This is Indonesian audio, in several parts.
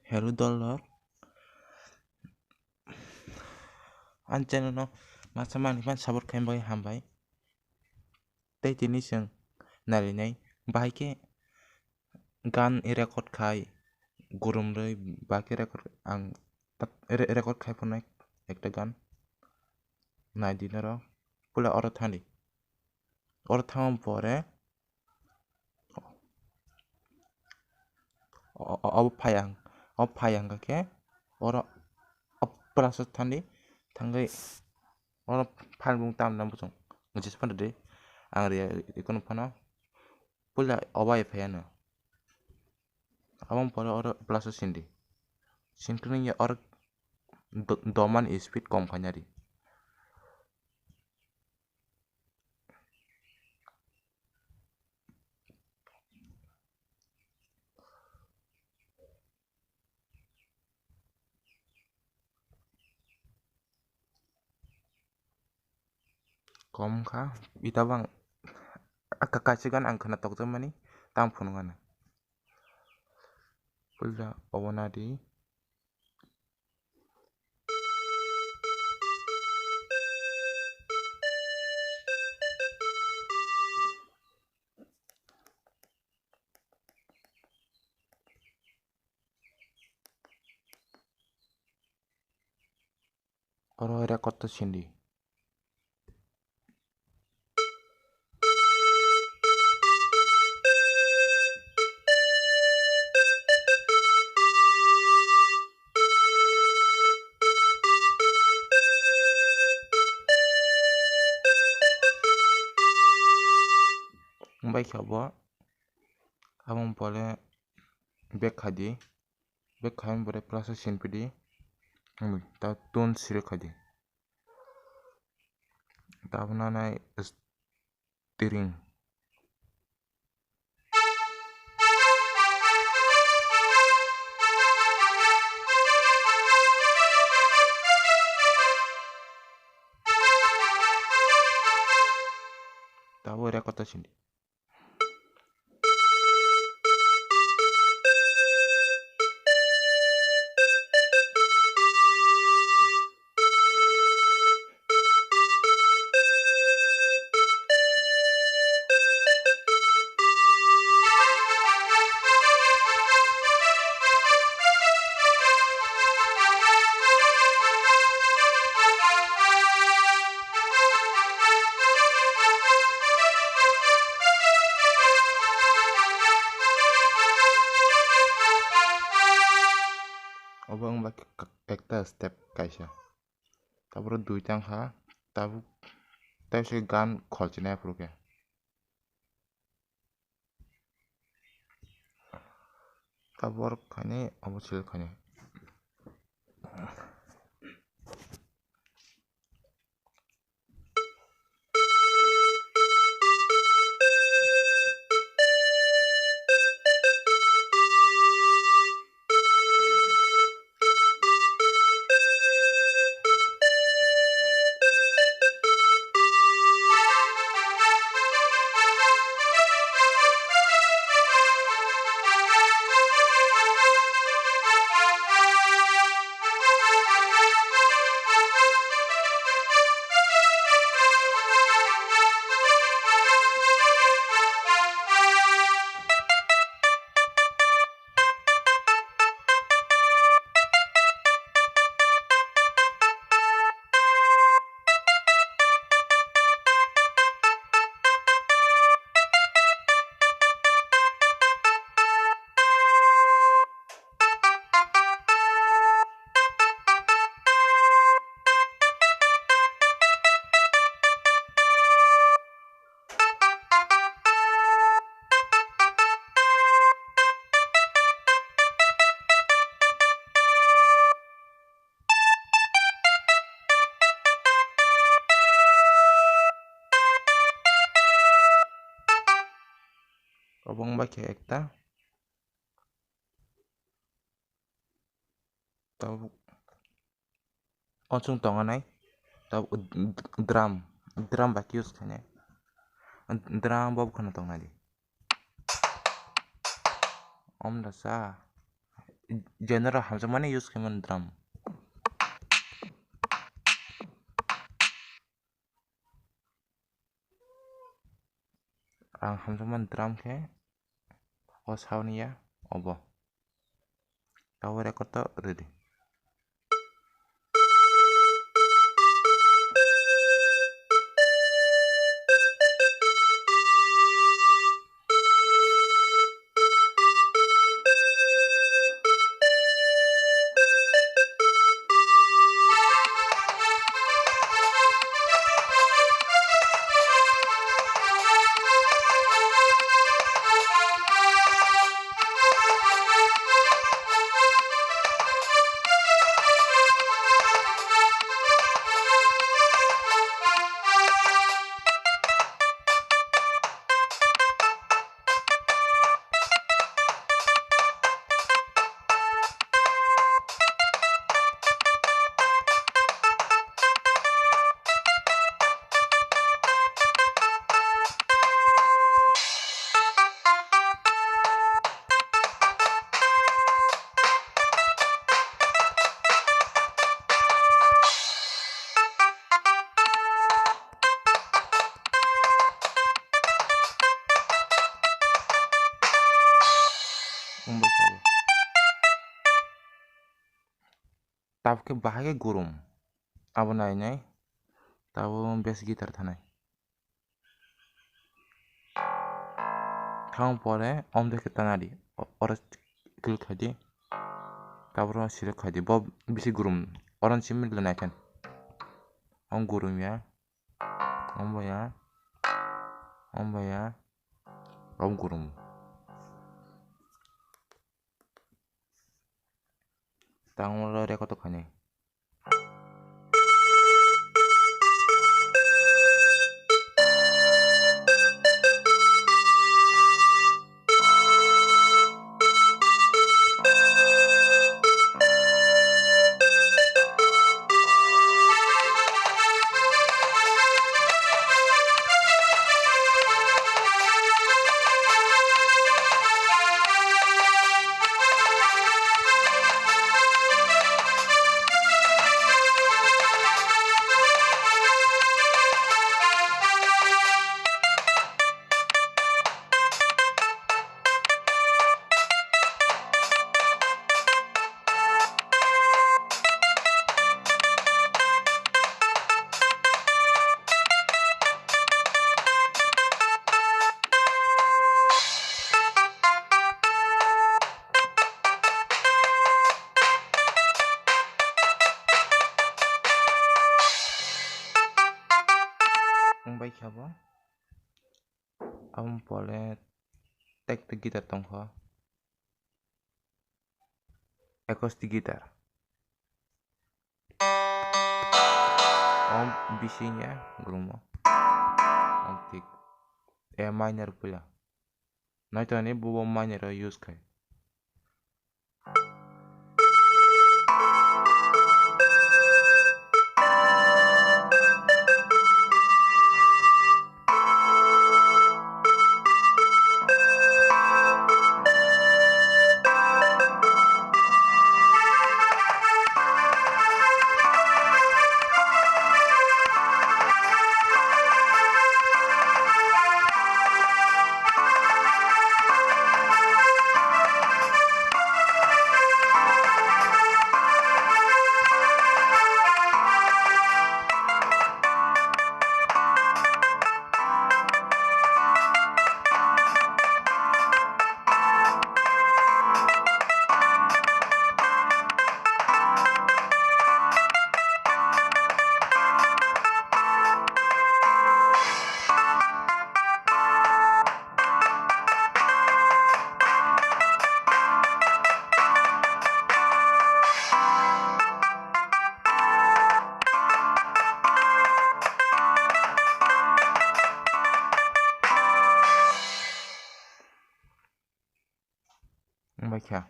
Hello dollar. An channel no masa manipan sabot kain bagai hambai. Tei tini seng nari nai bahai ke gan record kai gurum rei baki record ang record kai phonai ekta gan nai dinero pula oro thani oro tham pore ob phayang ke oro plus thani thangai oro phalbung tam nam busong ngisi sepanda de ang ria ikon phano pula obai phayano abang pore oro plus sindi sinkring ya oro doman speed kom khanyari kom kha itabang akakasigan ang khana tokjamani tam phunungana pula obonadi oro record to sindi Baik khabo abang pole back khadi back khain bore process sin pidi ta tone sire khadi ta nai steering ta bo record to sindi obang bak ekta step kaisa tabur dui tang kha tabu taise gan kholchina pruke tabur khane obosil khane obang bak ekta tabu onsung tonganai tabu drum bak use khane drum bob khana tongnadi om dasa genre hamjamani use khaimani drum. Ang hamjamani drum khe o sound ya obo. Tahu record to ready. Tahu ke bahaya gurum. Abo nainai tahu bass gitar thanai. Thang pore om dekhe tanadi. Oras kil khadi. Tabro sire khadi. Bob bisi gurum. Oran simil lenaikan. Om gurum ya. Om baya. Om baya. Om gurum. Tang lo record to khani. Bai khabo. Om pole tek the gitar tongkho. Acoustic guitar. Om bisinya gurumo. Om tik. E minor pula. Naito ni bubo minor use kai. Baiklah.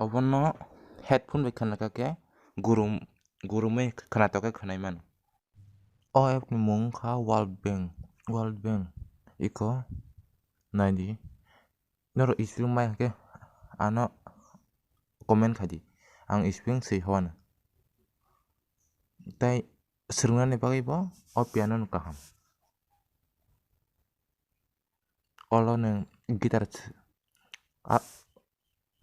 Obono headphone bai khana ke gurumai khana to ke khanai man. O app ni mung kha World Bank iko nadi noro isil mai ke ano comment khadi ang speaking sei hoano tai srungnani bagui bo o piano no kaham olo nung gitar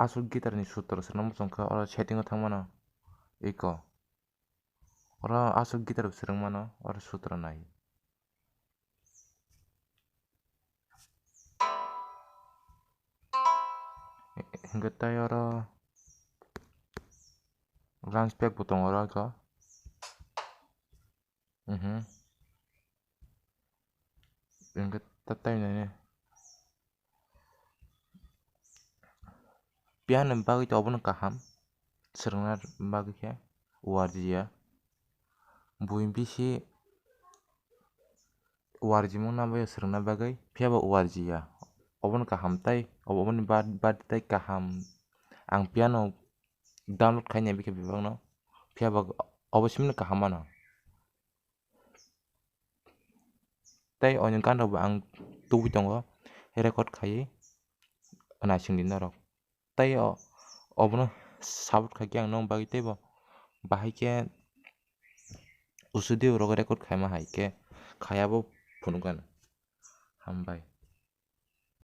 asol gitar ni sutra srang mosongkha oro setting o thangmano iko oro asol gitar srang mano oro sutra nai hingke tai oro lunch pack bo tongo oro iko hingke tai nai piano bagui to obono kaham srangna bagui khe warjia buin bisi warjimung nabaiyo srangna bagui phiaba warjia obono kaham tai oboni bad tai kaham ang piano download khainai bikhe bibangno phiaba obo simno kaham mano tai oni gan rok bo ang tubui tongo record khaiui naisingni norok tai obono support khaikhe ang nog bagui teibo bahai khe studio rok record khaima hai khe khaiabo phunukgana hambai।